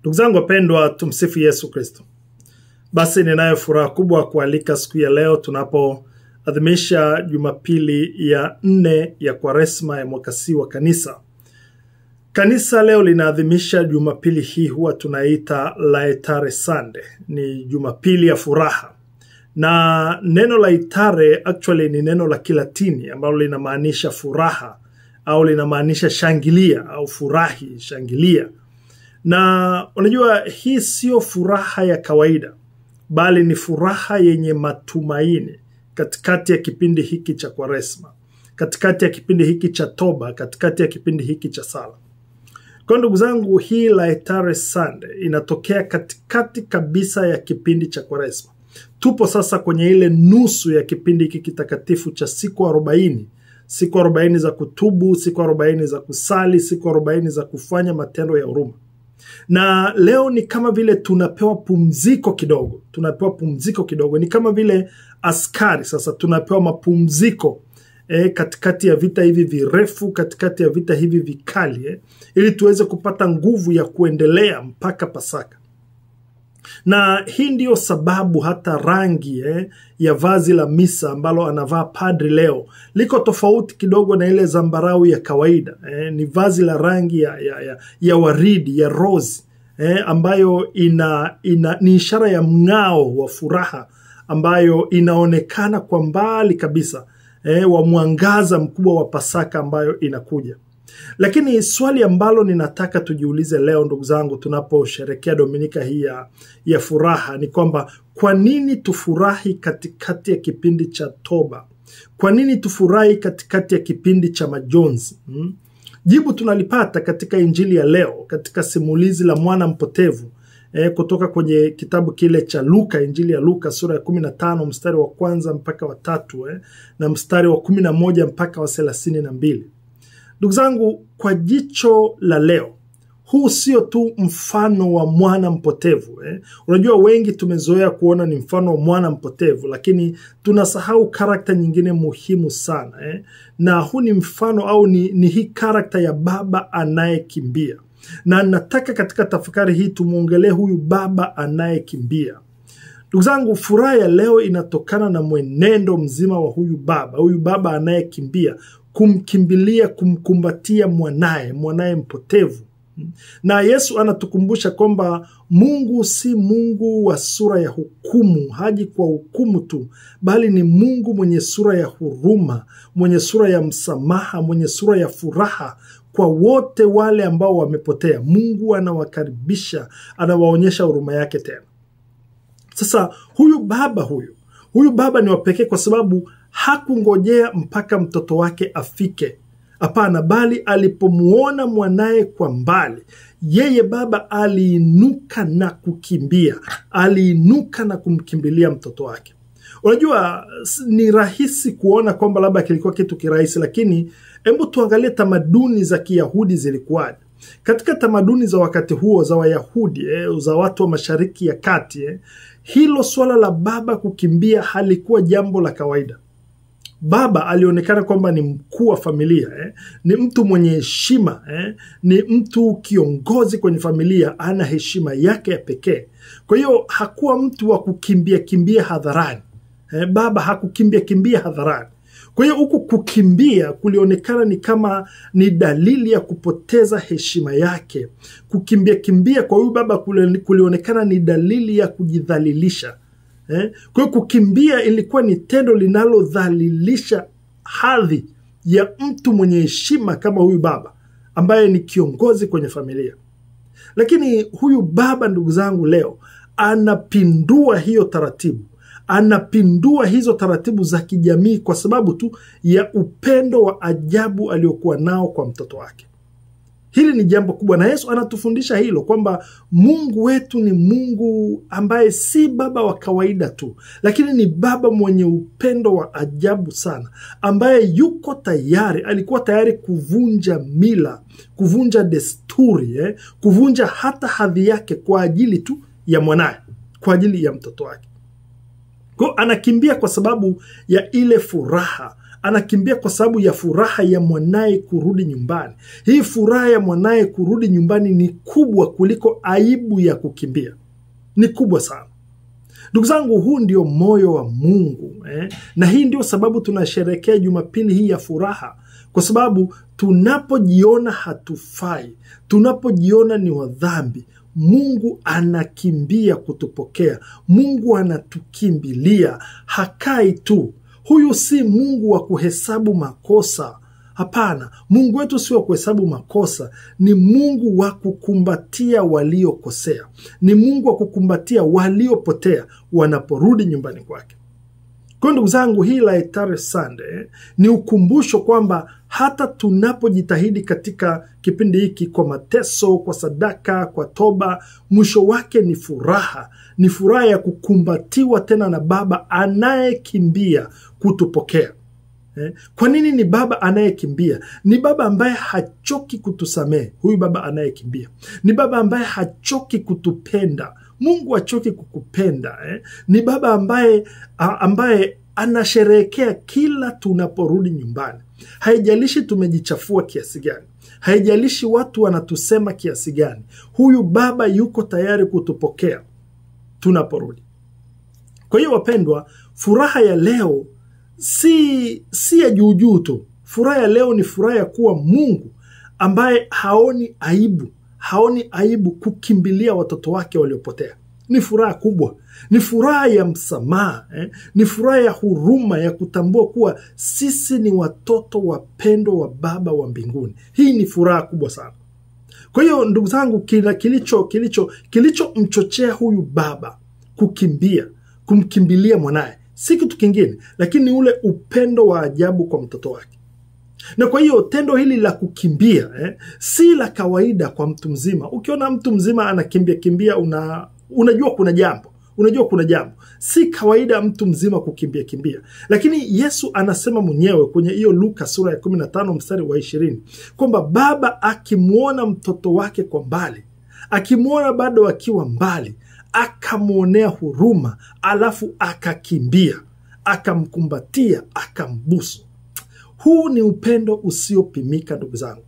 Ndugu zangu wapendwa, tumsifu Yesu Kristo. Basi ninayo furaha kubwa kualika siku ya leo tunapoadhimisha Jumapili ya 4 ya Kwaresma ya mwaka C wa kanisa. Kanisa leo linaadhimisha Jumapili hii, huwa tunaita Laetare Sunday. Ni Jumapili ya furaha. Na neno laetare actually ni neno la Kilatini ambalo linamaanisha furaha au linamaanisha shangilia au furahi, shangilia. Na unajua hii sio furaha ya kawaida, bali ni furaha yenye matumaini katikati ya kipindi hiki cha Kwaresma, katikati ya kipindi hiki cha toba, katikati ya kipindi hiki cha sala. Kwa ndugu zangu, hii Laetare Sunday inatokea katikati kabisa ya kipindi cha Kwaresma. Tupo sasa kwenye ile nusu ya kipindi hiki kitakatifu cha siku 40. Siku 40 za kutubu, siku 40 za kusali, siku 40 za kufanya matendo ya huruma. Na leo ni kama vile tunapewa pumziko kidogo. Tunapewa pumziko kidogo. Ni kama vile askari sasa tunapewa mapumziko katikati ya vita hivi virefu, katikati ya vita hivi vikali, ili tuweze kupata nguvu ya kuendelea mpaka Pasaka. Na hii ndiyo sababu hata rangi ya vazi la misa ambalo anavaa padri leo liko tofauti kidogo na ile zambarau ya kawaida. Ni vazi la rangi ya waridi, ya rose, ambayo ni ishara ya mng'ao wa furaha ambayo inaonekana kwa mbali kabisa, wa mwangaza mkubwa wa Pasaka ambayo inakuja. Lakini swali ambalo ninataka tujiulize leo ndugu zangu, tunaposherehekea Dominika hii ya furaha ni kwamba kwa nini tufurahi katikati ya kipindi cha toba? Kwa nini tufurahi katikati ya kipindi cha majonzi? Jibu tunalipata katika Injili ya leo, katika simulizi la mwana mpotevu kutoka kwenye kitabu kile cha Luka, Injili ya Luka sura ya 15 mstari wa 1 mpaka wa 3 na mstari wa 11 mpaka wa 32. Ndugu zangu, kwa jicho la leo, huu sio tu mfano wa mwana mpotevu. Unajua wengi tumezoea kuona ni mfano wa mwana mpotevu, lakini tunasahau karakta nyingine muhimu sana. Na huu ni mfano au ni hii karakta ya baba anayekimbia. Na nataka katika tafakari hii tumuongelee huyu baba anayekimbia. Ndugu zangu, furaha ya leo inatokana na mwenendo mzima wa huyu baba anayekimbia, kumkimbilia, kumkumbatia mwanaye mpotevu. Na Yesu anatukumbusha kwamba Mungu si Mungu wa sura ya hukumu, haji kwa hukumu tu, bali ni Mungu mwenye sura ya huruma, mwenye sura ya msamaha, mwenye sura ya furaha kwa wote wale ambao wamepotea. Mungu anawakaribisha, anawaonyesha huruma yake tena. Sasa huyu baba ni wa pekee kwa sababu hakungojea mpaka mtoto wake afike. Hapana, bali alipomuona mwanaye kwa mbali, yeye baba aliinuka na kukimbia. Aliinuka na kumkimbilia mtoto wake. Unajua ni rahisi kuona kwamba labda kilikuwa kitu kirahisi, lakini hebu tuangalie tamaduni za Kiyahudi zilikuwaje. Katika tamaduni za wakati huo za Wayahudi, za watu wa Mashariki ya Kati, hilo swala la baba kukimbia halikuwa jambo la kawaida. Baba alionekana kwamba ni mkuu wa familia, ni mtu mwenye heshima, ni mtu kiongozi kwenye familia, ana heshima yake ya pekee. Kwa hiyo hakuwa mtu wa kukimbia hadharani. Baba hakukimbia hadharani. Kwa hiyo huku kukimbia kulionekana ni kama ni dalili ya kupoteza heshima yake. Kukimbia kwa huyu baba kulionekana ni dalili ya kujidhalilisha. Kwa hiyo kukimbia ilikuwa ni tendo linalodhalilisha hadhi ya mtu mwenye heshima kama huyu baba ambaye ni kiongozi kwenye familia. Lakini huyu baba, ndugu zangu, leo anapindua hiyo taratibu. Anapindua hizo taratibu za kijamii kwa sababu tu ya upendo wa ajabu aliokuwa nao kwa mtoto wake. Hili ni jambo kubwa, na Yesu anatufundisha hilo kwamba Mungu wetu ni Mungu ambaye si baba wa kawaida tu, lakini ni baba mwenye upendo wa ajabu sana, ambaye alikuwa tayari kuvunja mila, kuvunja desturi, kuvunja hata hadhi yake kwa ajili tu ya mwanae, kwa ajili ya mtoto wake. Kwa anakimbia kwa sababu ya ile furaha, anakimbia kwa sababu ya furaha ya mwanaye kurudi nyumbani. Hii furaha ya mwanaye kurudi nyumbani ni kubwa kuliko aibu ya kukimbia. Ni kubwa sana. Ndugu zangu, huu ndio moyo wa Mungu. Na hii ndio sababu tunasherehekea Jumapili hii ya furaha. Kwa sababu tunapojiona hatufai, tunapojiona ni wadhambi, Mungu anakimbia kutupokea. Mungu anatukimbilia, hakai tu. Huyu si Mungu wa kuhesabu makosa. Hapana, Mungu wetu si wa kuhesabu makosa. Ni Mungu wa kukumbatia waliokosea. Ni Mungu wa kukumbatia waliopotea wanaporudi nyumbani kwake. Kwa ndugu zangu, hii Laetare Sunday ni ukumbusho kwamba hata tunapojitahidi katika kipindi hiki kwa mateso, kwa sadaka, kwa toba, mwisho wake ni furaha. Ni furaha ya kukumbatiwa tena na Baba anayekimbia kutupokea. Kwa nini ni Baba anayekimbia? Ni Baba ambaye hachoki kutusamehe. Huyu Baba anayekimbia ni Baba ambaye hachoki kutupenda. Mungu hachoki kukupenda. Ni Baba ambaye anasherehekea kila tunaporudi nyumbani. Haijalishi tumejichafua kiasi gani, haijalishi watu wanatusema kiasi gani, huyu Baba yuko tayari kutupokea tunaporudi. Kwa hiyo wapendwa, furaha ya leo si ya juujuu tu. Furaha ya leo ni furaha ya kuwa Mungu ambaye haoni aibu kukimbilia watoto wake waliopotea. Ni furaha kubwa. Ni furaha ya msamaha. Ni furaha ya huruma, ya kutambua kuwa sisi ni watoto wapendwa wa Baba wa mbinguni. Hii ni furaha kubwa sana. Kwa hiyo ndugu zangu, kilichomchochea huyu Baba kumkimbilia mwanaye si kitu kingine, lakini ule upendo wa ajabu kwa mtoto wake. Na kwa hiyo tendo hili la kukimbia si la kawaida kwa mtu mzima. Ukiona mtu mzima anakimbia, unajua kuna jambo. Si kawaida mtu mzima kukimbia. Lakini Yesu anasema mwenyewe kwenye hiyo Luka sura ya 15 mstari wa 20 kwamba Baba akimuona mtoto wake kwa mbali, akimuona bado akiwa mbali, akamuonea huruma, alafu akakimbia, akamkumbatia, akambusu. Huu ni upendo usiopimika ndugu zangu.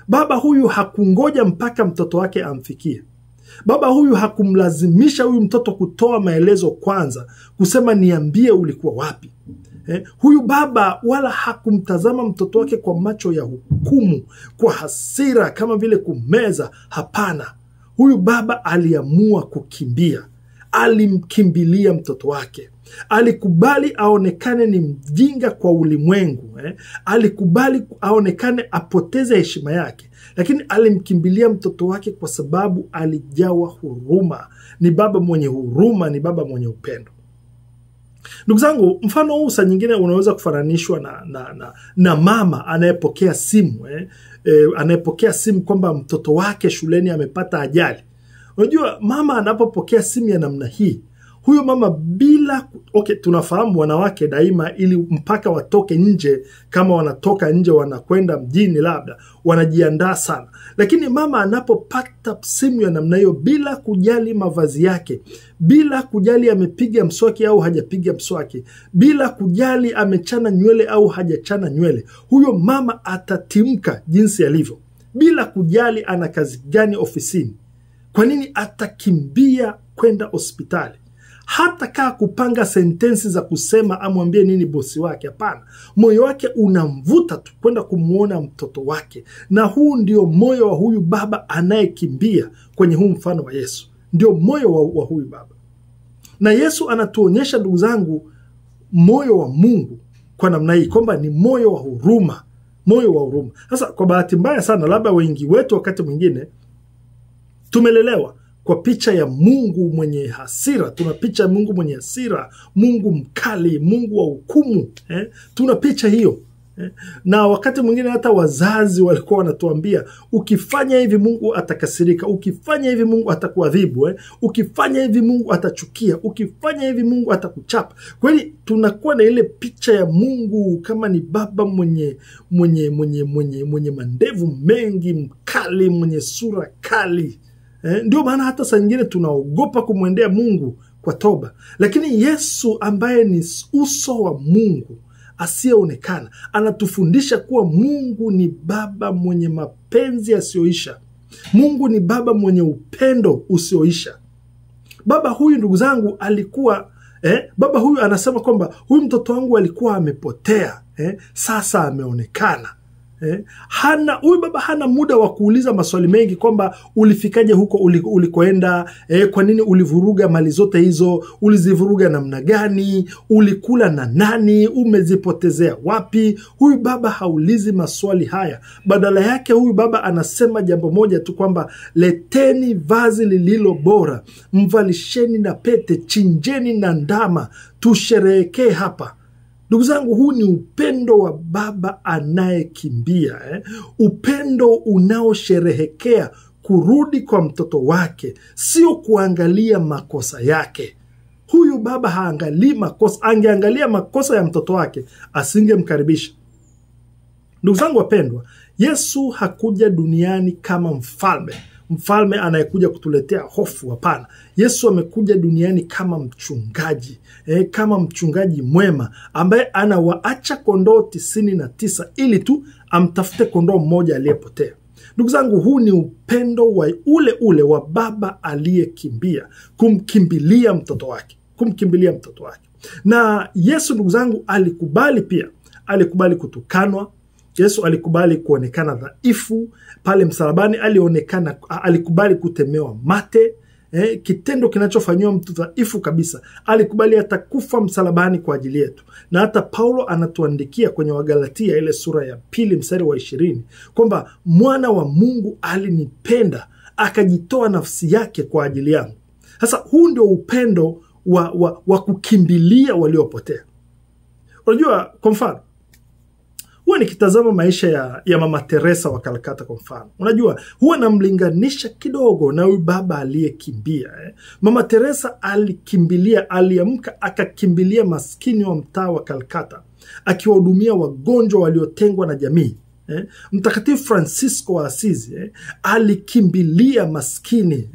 Baba huyu hakungoja mpaka mtoto wake amfikie. Baba huyu hakumlazimisha huyu mtoto kutoa maelezo kwanza, kusema niambie ulikuwa wapi. Huyu Baba wala hakumtazama mtoto wake kwa macho ya hukumu, kwa hasira kama vile kumeza. Hapana. Huyu Baba aliamua kukimbia. Alimkimbilia mtoto wake. Alikubali aonekane ni mjinga kwa ulimwengu. Alikubali aonekane apoteze heshima yake. Lakini alimkimbilia mtoto wake kwa sababu alijawa huruma. Ni Baba mwenye huruma, ni Baba mwenye upendo. Ndugu zangu, mfano huu saa nyingine unaweza kufananishwa na mama anayepokea simu. Anayepokea simu kwamba mtoto wake shuleni amepata ajali. Unajua mama anapopokea simu ya namna hii, huyo mama tunafahamu wanawake daima ili mpaka watoke nje, kama wanatoka nje wanakwenda mjini labda, wanajiandaa sana. Lakini mama anapopata simu ya namna hiyo, bila kujali mavazi yake, bila kujali amepiga mswaki au hajapiga mswaki, bila kujali amechana nywele au hajachana nywele, huyo mama atatimka jinsi alivyo, bila kujali ana kazi gani ofisini. Kwa nini? Atakimbia kwenda hospitali. Hata kaa kupanga sentensi za kusema amwambie nini bosi wake. Hapana, moyo wake unamvuta tu kwenda kumuona mtoto wake. Na huu ndio moyo wa huyu Baba anayekimbia kwenye huu mfano wa Yesu. Ndio moyo wa huyu Baba. Na Yesu anatuonyesha ndugu zangu moyo wa Mungu kwa namna hii, kwamba ni moyo wa huruma. Moyo wa huruma. Sasa kwa bahati mbaya sana, labda wengi wetu wakati mwingine tumelelewa kwa picha ya Mungu mwenye hasira. Tuna picha ya Mungu mwenye hasira, Mungu mkali, Mungu wa hukumu. Tuna picha hiyo. Na wakati mwingine hata wazazi walikuwa wanatuambia, ukifanya hivi Mungu atakasirika, ukifanya hivi Mungu atakuadhibu, ukifanya hivi Mungu atachukia, ukifanya hivi Mungu atakuchapa. Kweli tunakuwa na ile picha ya Mungu kama ni baba mwenye mandevu mengi, mkali, mwenye sura kali. Ndio maana hata saa nyingine tunaogopa kumwendea Mungu kwa toba. Lakini Yesu ambaye ni uso wa Mungu, asiyeonekana. Anatufundisha kuwa Mungu ni baba mwenye mapenzi yasiyoisha. Mungu ni baba mwenye upendo usioisha. Baba huyu, ndugu zangu, alikuwa baba huyu anasema kwamba huyu mtoto wangu alikuwa amepotea, sasa ameonekana. Huyu baba hana muda wa kuuliza maswali mengi kwamba ulifikaje huko ulikoenda, kwa nini ulivuruga mali zote hizo, ulizivuruga namna gani, ulikula na nani, umezipotezea wapi. Huyu baba haulizi maswali haya. Badala yake huyu baba anasema jambo moja tu, kwamba leteni vazi lililo bora, mvalisheni na pete, chinjeni na ndama, tusherehekee hapa. Ndugu zangu, huu ni upendo wa baba anayekimbia, upendo unaosherehekea kurudi kwa mtoto wake, sio kuangalia makosa yake. Huyu baba haangalii makosa. Angeangalia makosa ya mtoto wake, asingemkaribisha. Ndugu zangu wapendwa, Yesu hakuja duniani kama mfalme anayekuja kutuletea hofu. Hapana, Yesu amekuja duniani kama mchungaji, kama mchungaji mwema ambaye anawaacha kondoo 99 ili tu amtafute kondoo mmoja aliyepotea. Ndugu zangu, huu ni upendo wa ule wa baba aliyekimbia kumkimbilia mtoto wake. Na Yesu, ndugu zangu, alikubali kutukanwa. Yesu alikubali kuonekana dhaifu pale msalabani. Alikubali kutemewa mate, kitendo kinachofanywa mtu dhaifu kabisa. Alikubali hata kufa msalabani kwa ajili yetu. Na hata Paulo anatuandikia kwenye Wagalatia ile sura ya 2 mstari wa 20 kwamba mwana wa Mungu alinipenda akajitoa nafsi yake kwa ajili yangu. Sasa huu ndio upendo wa kukimbilia waliopotea. Unajua, kwa mfano, huwa nikitazama maisha ya Mama Teresa wa Calcutta kwa mfano, unajua, huwa namlinganisha kidogo na huyu baba aliyekimbia. Mama Teresa aliamka akakimbilia maskini wa mtaa wa Calcutta, akiwahudumia wagonjwa waliotengwa na jamii. Mtakatifu Francisco wa Asizi alikimbilia maskini,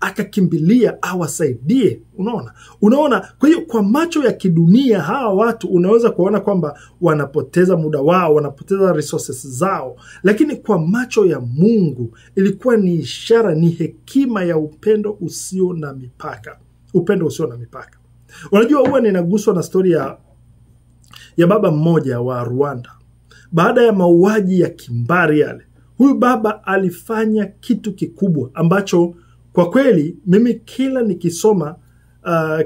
akakimbilia awasaidie. Unaona, kwa hiyo kwa macho ya kidunia hawa watu unaweza kuona kwamba wanapoteza muda wao, wanapoteza resources zao, lakini kwa macho ya Mungu ilikuwa ni ishara, ni hekima ya upendo usio na mipaka. Upendo usio na mipaka. Unajua, huwa ninaguswa na story ya baba mmoja wa Rwanda. Baada ya mauaji ya kimbari yale, huyu baba alifanya kitu kikubwa ambacho kwa kweli mimi kila nikisoma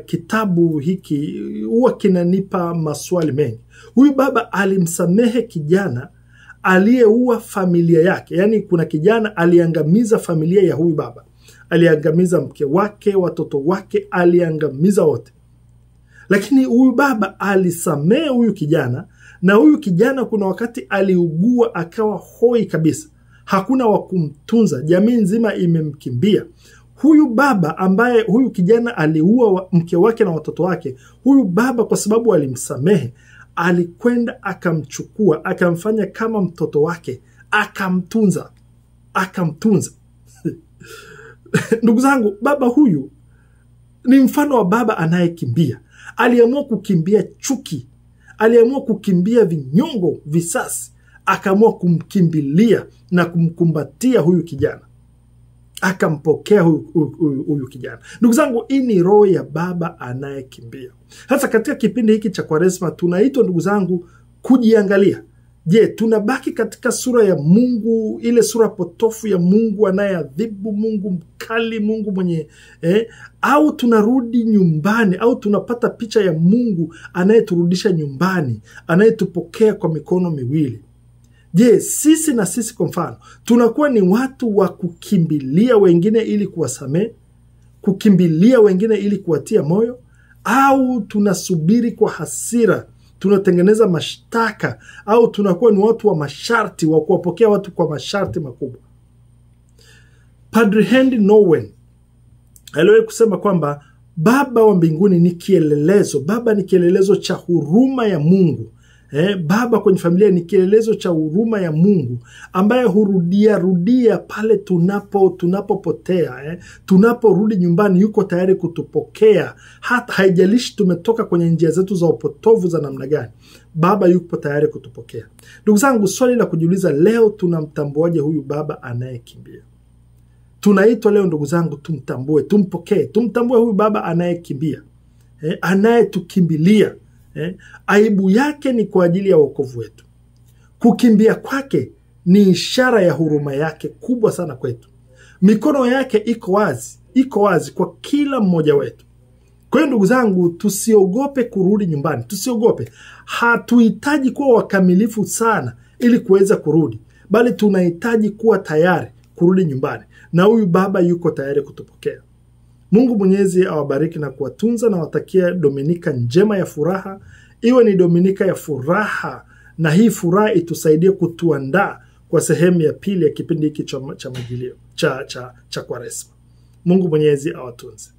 kitabu hiki huwa kinanipa maswali mengi. Huyu baba alimsamehe kijana aliyeua familia yake. Yaani kuna kijana aliangamiza familia ya huyu baba. Aliangamiza mke wake, watoto wake, aliangamiza wote. Lakini huyu baba alisamehe huyu kijana, na huyu kijana kuna wakati aliugua akawa hoi kabisa. Hakuna wa kumtunza, jamii nzima imemkimbia. Huyu baba ambaye huyu kijana aliua mke wake na watoto wake, huyu baba kwa sababu alimsamehe, alikwenda akamchukua, akamfanya kama mtoto wake, akamtunza. Ndugu zangu, baba huyu ni mfano wa baba anayekimbia. Aliamua kukimbia chuki, aliamua kukimbia vinyongo, visasi, akaamua kumkimbilia na kumkumbatia huyu kijana, akampokea huyu kijana. Ndugu zangu, hii ni roho ya baba anayekimbia. Hasa katika kipindi hiki cha Kwaresma tunaitwa, ndugu zangu, kujiangalia. Je, tunabaki katika sura ya Mungu, ile sura potofu ya Mungu anayeadhibu, Mungu mkali, Mungu mwenye au tunarudi nyumbani, au tunapata picha ya Mungu anayeturudisha nyumbani, anayetupokea kwa mikono miwili? Je, sisi kwa mfano tunakuwa ni watu wa kukimbilia wengine ili kuwasamehe, kukimbilia wengine ili kuwatia moyo, au tunasubiri kwa hasira, tunatengeneza mashtaka, au tunakuwa ni watu wa masharti, wa kuwapokea watu kwa masharti makubwa? Padre Henry Nouwen aliwahi kusema kwamba Baba wa mbinguni ni kielelezo. Baba ni kielelezo cha huruma ya Mungu Baba kwenye familia ni kielelezo cha huruma ya Mungu ambaye rudia pale tunapopotea. Tunaporudi nyumbani yuko tayari kutupokea, hata haijalishi tumetoka kwenye njia zetu za upotovu za namna gani. Baba yupo tayari kutupokea. Ndugu zangu, swali la kujiuliza leo, tunamtambuaje huyu baba anayekimbia? Tunaitwa leo ndugu zangu tumtambue, tumpokee, tumtambue huyu baba anayekimbia, anayetukimbilia. Aibu yake ni kwa ajili ya wokovu wetu. Kukimbia kwake ni ishara ya huruma yake kubwa sana kwetu. Mikono yake iko wazi kwa kila mmoja wetu. Kwa hiyo ndugu zangu, tusiogope kurudi nyumbani. Tusiogope. Hatuhitaji kuwa wakamilifu sana ili kuweza kurudi, bali tunahitaji kuwa tayari kurudi nyumbani, na huyu baba yuko tayari kutupokea. Mungu Mwenyezi awabariki na kuwatunza, na watakia Dominika njema ya furaha. Iwe ni Dominika ya furaha, na hii furaha itusaidie kutuandaa kwa sehemu ya pili ya kipindi hiki cha Majilio cha Kwaresma. Mungu Mwenyezi awatunze.